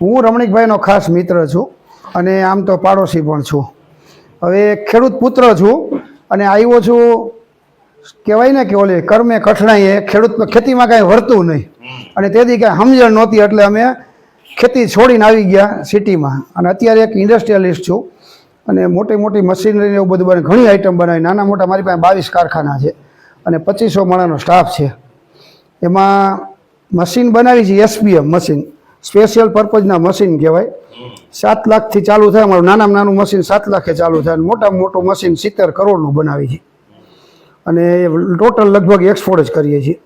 હું રમણીકભાઈનો ખાસ મિત્ર છું અને આમ તો પાડોશી પણ છું. હવે ખેડૂત પુત્ર છું અને આવ્યો છું કહેવાય ને કે ઓલે કર્મે કઠણાઈએ ખેડૂત ખેતીમાં કાંઈ વર્તું નહીં અને તેથી કાંઈ સમજણ નહોતી એટલે અમે ખેતી છોડીને આવી ગયા સિટીમાં. અને અત્યારે એક ઇન્ડસ્ટ્રીયલિસ્ટ છું અને મોટી મોટી મશીનરી એવું બધું બને ઘણી આઈટમ બનાવી. નાના મોટા મારી પાસે 22 કારખાના છે અને 2500 માણસનો સ્ટાફ છે. એમાં મશીન બનાવી છે એસપીએમ મશીન, સ્પેશિયલ પર્પઝના મશીન કહેવાય. 7 લાખથી ચાલુ થાય અમારું. નાનામાં નાનું મશીન 7 લાખે ચાલુ થાય અને મોટામાં મોટું મશીન 70 કરોડનું બનાવી છે અને ટોટલ લગભગ એક્સપોર્ટ જ કરીએ છીએ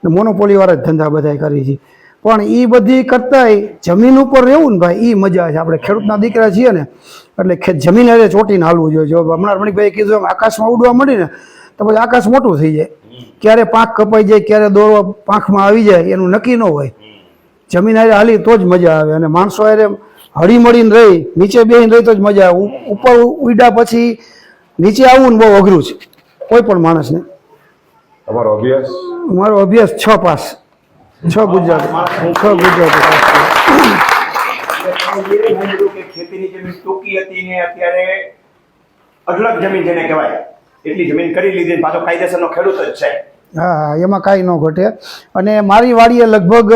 અને મોનોપોલીવાળા જ ધંધા બધા કરીએ છીએ. પણ એ બધી કરતાંય જમીન ઉપર રહેવું ને ભાઈ, એ મજા છે. આપણે ખેડૂતના દીકરા છીએ ને એટલે જમીન હારે ચોટીને હાલવું જોઈએ. જો હમણાં રમણીકભાઈએ કીધું એમ આકાશમાં ઉડવા માંડી ને તો પછી આકાશ મોટું થઈ જાય. ક્યારે પાંખ કપાઈ જાય, ક્યારે દોરો પાંખમાં આવી જાય એનું નક્કી ન હોય. જમીન હારે હાલી તો જ મજા આવે અને માણસો હારે હળી મળીને રહી, નીચે બેસીને રહી તો જ મજા આવે. ઉપર ઉડ્યા પછી નીચે આવવું ને બહુ અઘરું છે કોઈ પણ માણસને. તમારો અભ્યાસ? મારો અભ્યાસ 6 પાસ, 6 ગુજરાતી. ખેતીની જમીન ટૂંકી હતી ને અત્યારે અઢળક જમીન જેને કહેવાય એટલી જમીન કરી લીધી, પાછો કાયદેસરનો ખેડૂત જ છે. હા, એમાં કાંઈ ન ઘટે. અને મારી વાડીએ લગભગ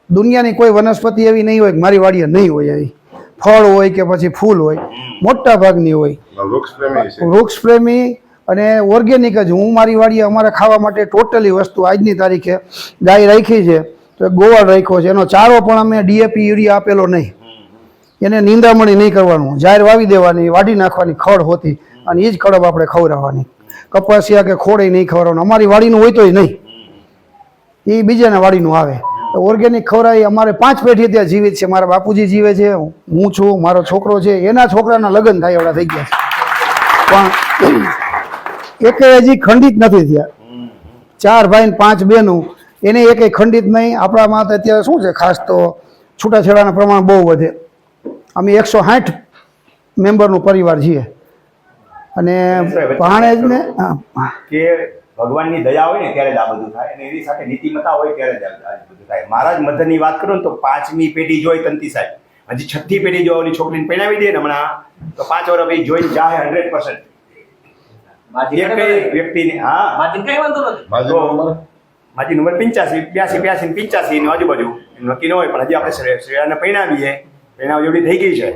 દુનિયાની કોઈ વનસ્પતિ એવી નહીં હોય કે મારી વાડીએ નહીં હોય. એવી ફળ હોય કે પછી ફૂલ હોય, મોટા ભાગની હોય. વૃક્ષ પ્રેમી અને ઓર્ગેનિક જ. હું મારી વાડીએ અમારે ખાવા માટે ટોટલી વસ્તુ આજની તારીખે ગાય રાખી છે તો ગોવાળ રાખ્યો છે. એનો ચારો પણ અમે ડીએપી યુરિયા આપેલો નહીં. એને નિંદામણી નહીં કરવાનું, જાહેર વાવી દેવાની, વાઢી નાખવાની ખડ હોતી અને એ જ કડબ આપણે ખવડાવવાની. કપાસિયા કે ખોડે નહીં ખવડાવવાનું. અમારી વાડીનું હોય તોય નહીં, એ બીજાના વાડીનું આવે. ઓર્ગેનિક ખવડાવી. અમારે 5 પેઢી ત્યાં જીવિત છે. મારા બાપુજી જીવે છે, હું છું, મારો છોકરો છે, એના છોકરાના લગ્ન થાય એવડા થઈ ગયા છે પણ એકે હજી ખંડિત નથી થયા. 4 ભાઈ ને 5 બહેનો, એને એકે ખંડિત નહીં. આપણામાં તો અત્યારે શું છે ખાસ તો છૂટાછેડાના પ્રમાણ બહુ વધે. અમે 160 મેમ્બરનું પરિવાર છીએ અને ભાણેજને કે ભગવાનની દયા હોય ને ત્યારે જ આ બધું થાય અને એની સાથે નીતિમત્તા હોય ત્યારે જ આ બધું થાય. મારા જ મધરની વાત કરું ને તો 5મી પેઢી જોઈ તંતી સાહેબ, હજી 6ઠી પેઢી જો ઓલી છોકરીને પરણાવી દે ને હમણાં તો 5 વર્ષ પછી જોઈને જાહે 100%. વ્યક્તિને હા માજી નંબર 85 85 ની આજુબાજુ નક્કી ન હોય પણ હજી આપણે શ્રેયાને પરણાવીએ, પરણાવ જેવડી થઈ ગઈ છે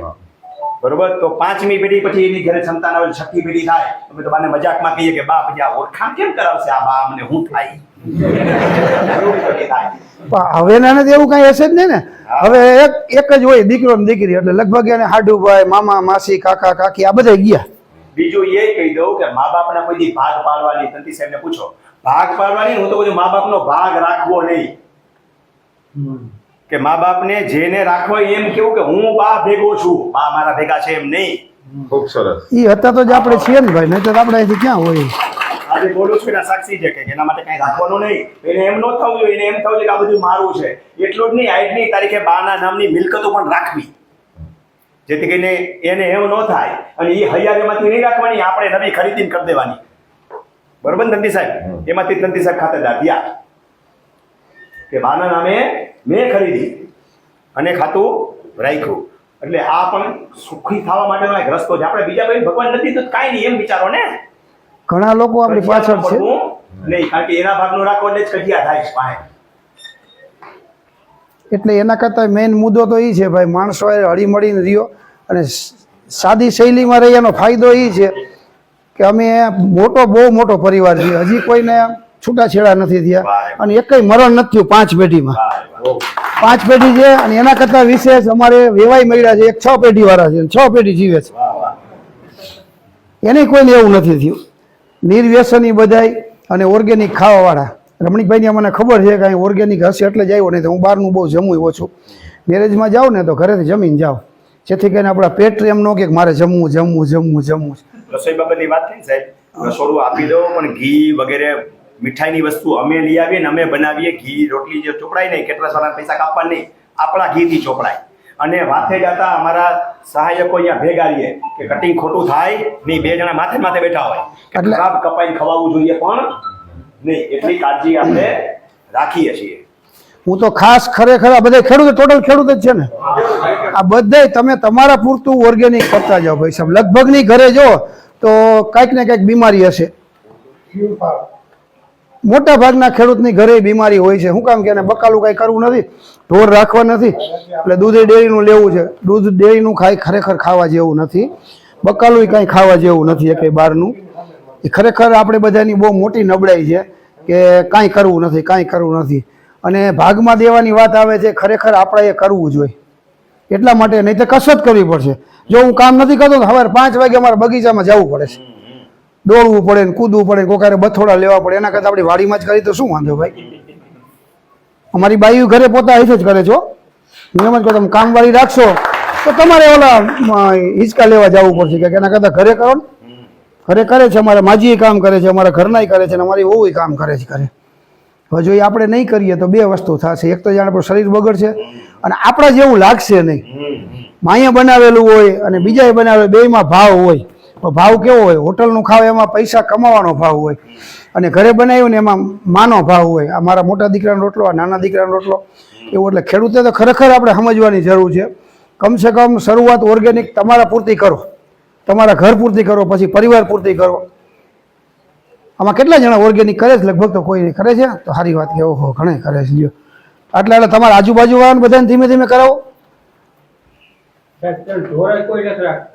બરોબર. તો 5મી પેઢી પછી એની ઘરે સંતાન આવે, 6ઠી પેઢી થાય અમે તો બાને મજાકમાં કહીએ કે બા પછી આ ઓળખાણ કેમ કરાવશે આ બા અમને હું થાય. હવે ના એવું કઈ હશે જ નહીં ને. હવે એક જ હોય દીકરો ને દીકરી એટલે લગભગ એને હાડુભાઈ, મામા, માસી, કાકા, કાકી આ બધા ગયા. બીજું એ કહી દઉં કે મા બાપના કોઈ ભાગ પાડવાની, તંતી સાહેબને પૂછો ભાગ પાડવાની. હું તો બધું મા બાપનો ભાગ રાખવો નહીં કે મા બાપને જેને રાખવો એમ કેવું કે હું બા ભેગો છું, બા મારા ભેગા છે એમ નહીં. ખૂબ સરસ. એ હતા તો જ આપણે છીએ ને ભાઈ, નહીં તો આપણે અહીંથી ક્યાં હોય. આજે બોલું છું એના સાક્ષી છે કે એના માટે કઈ રાખવાનું નહીં. એને એમ ન થવું જોઈએ, એને એમ થવું જોઈએ કે આ બધું મારું છે. એટલું જ નહીં, આજની તારીખે બાના નામની મિલકતો પણ રાખવી જેથી કરીને એને એમ ન થાય અને એ હૈયારીમાંથી નહીં રાખવાની, આપણે નવી ખરીદીને કરી દેવાની. બરોબર તંતી સાહેબ? એમાંથી તંતી સાહેબ ખાતેદાર થયા કે બાના નામે મેં ખરીદી અને ખાતું રાખ્યું. એટલે આ પણ સુખી થવા માટેનો એક રસ્તો છે. આપણે બીજા કોઈ ભગવાન નથી તો કાંઈ નહીં એમ વિચારો ને. ઘણા લોકો આપણી પાછળ છે નહીં, કારણ કે એના ભાગનું રાખો એટલે જ કજિયા થાય છે. એટલે એના કરતાં મેઇન મુદ્દો તો એ છે ભાઈ, માણસો હળી મળીને રહ્યો અને સાદી શૈલીમાં રહ્યાનો ફાયદો એ છે કે અમે બહુ મોટો પરિવાર છીએ. હજી કોઈને છૂટાછેડા નથી થયા અને એકય મરણ નથી થયું 5 પેઢીમાં. 5 પેઢી છે અને એના કરતાં વિશેષ અમારે વેવાઈ મળ્યા છે. એક 6 પેઢી વાળા છે, 6 પેઢી જીવે છે. એને કોઈને એવું નથી થયું. નિર્વ્યસની બધાય અને ઓર્ગેનિક ખાવાવાળા. રમણીકભાઈની મને ખબર છે કે અહીં ઓર્ગેનિક હશે એટલે જ આવ્યો, નહીં તો હું બહારનું બહુ જમવું ઓછું. મેરેજમાં જાઉં ને તો ઘરેથી જમીને જાઉં જેથી કરીને આપણા પેટ એમ ન કે મારે જમવું. રસોઈ બાબતની વાત થઈ સાહેબ, રસોડું આપી દો પણ ઘી વગેરે મીઠાઈની વસ્તુ અમે લઈ આવીએ ને અમે બનાવીએ. ઘી રોટલી જે ચોપડાય નહીં, કેટલા સારા પૈસા કાપવા નહીં, આપણા ઘીથી ચોપડાય. અને વાથે જતા અમારા સહાયકો અહીંયા ભેગા રહીએ કે કટિંગ ખોટું થાય નહીં. 2 જણા માથે બેઠા હોય કે ખરાબ કપાઈને ખવાવું જોઈએ પણ નહીં, એટલી કાળજી આપણે રાખીએ છીએ. હું તો ખાસ ખરેખર આ બધા ખેડૂત ટોટલ ખેડૂત જ છે ને. આ બધાય તમે તમારા પૂરતું ઓર્ગેનિક કરતા જાઓ ભાઈ સાહેબ. લગભગની ઘરે જો તો કાંઈક ને કાંઈક બીમારી હશે. મોટા ભાગના ખેડૂતની ઘરે બીમારી હોય છે. શું કામ કે એને બકાલું કાંઈ કરવું નથી, ઢોર રાખવા નથી, એટલે દૂધ ડેરીનું લેવું છે. દૂધ ડેરીનું ખરેખર ખાવા જેવું નથી, બકાલું કાંઈ ખાવા જેવું નથી એ કંઈ બહારનું. એ ખરેખર આપણે બધાની બહુ મોટી નબળાઈ છે કે કાંઈ કરવું નથી, કાંઈ કરવું નથી. અને ભાગમાં દેવાની વાત આવે છે, ખરેખર આપણે એ કરવું જોઈએ. એટલા માટે નહીં તો કસરત કરવી પડશે. જો હું કામ નથી કરતો તો સવારે 5 વાગે અમારે બગીચામાં જવું પડે છે, દોડવું પડે ને કૂદવું પડે, કોકારે બથોડા લેવા પડે. એના કરતાં આપણી વાડીમાં જ કરી તો શું વાંધો ભાઈ. અમારી બાઈઓ ઘરે પોતા હિત જ કરે છો. હું એમ જ કહું તમે કામવાળી રાખશો તો તમારે ઓલા હિંચકા લેવા જવું પડશે કે એના કરતાં ઘરે કરો ને. ઘરે કરે છે, અમારા માજીએ કામ કરે છે, અમારા ઘરનાય કરે છે, અને અમારી વહુએ કામ કરે છે ઘરે. હવે જો એ આપણે નહીં કરીએ તો 2 વસ્તુ થશે. એક તો જાણે આપણું શરીર બગડશે અને આપણા જેવું લાગશે નહીં. માએ બનાવેલું હોય અને બીજાએ બનાવેલું, બેયમાં ભાવ હોય. ભાવ કેવો હોય? હોટલનું ખાવ એમાં પૈસા કમાવાનો ભાવ હોય, અને ઘરે બનાવ્યું ને એમાં માનો ભાવ હોય. આ મારા મોટા દીકરાનો રોટલો, આ નાના દીકરાનો રોટલો, એવું. એટલે ખેડૂતે તો ખરેખર આપણે સમજવાની જરૂર છે. કમસે કમ શરૂઆત ઓર્ગેનિક તમારા પૂરતી કરો, તમારા ઘર પૂરતી કરો, પછી પરિવાર પૂરતી કરો. આમાં કેટલા જણા ઓર્ગેનિક કરે છે? લગભગ તો કોઈ નહીં કરે છે. તો સારી વાત કે ઓહો ઘણા કરે છે. લ્યો એટલે તમારા આજુબાજુ વાળાને બધાને ધીમે ધીમે કરાવો. ઢોર કોઈ નથી રાખતા.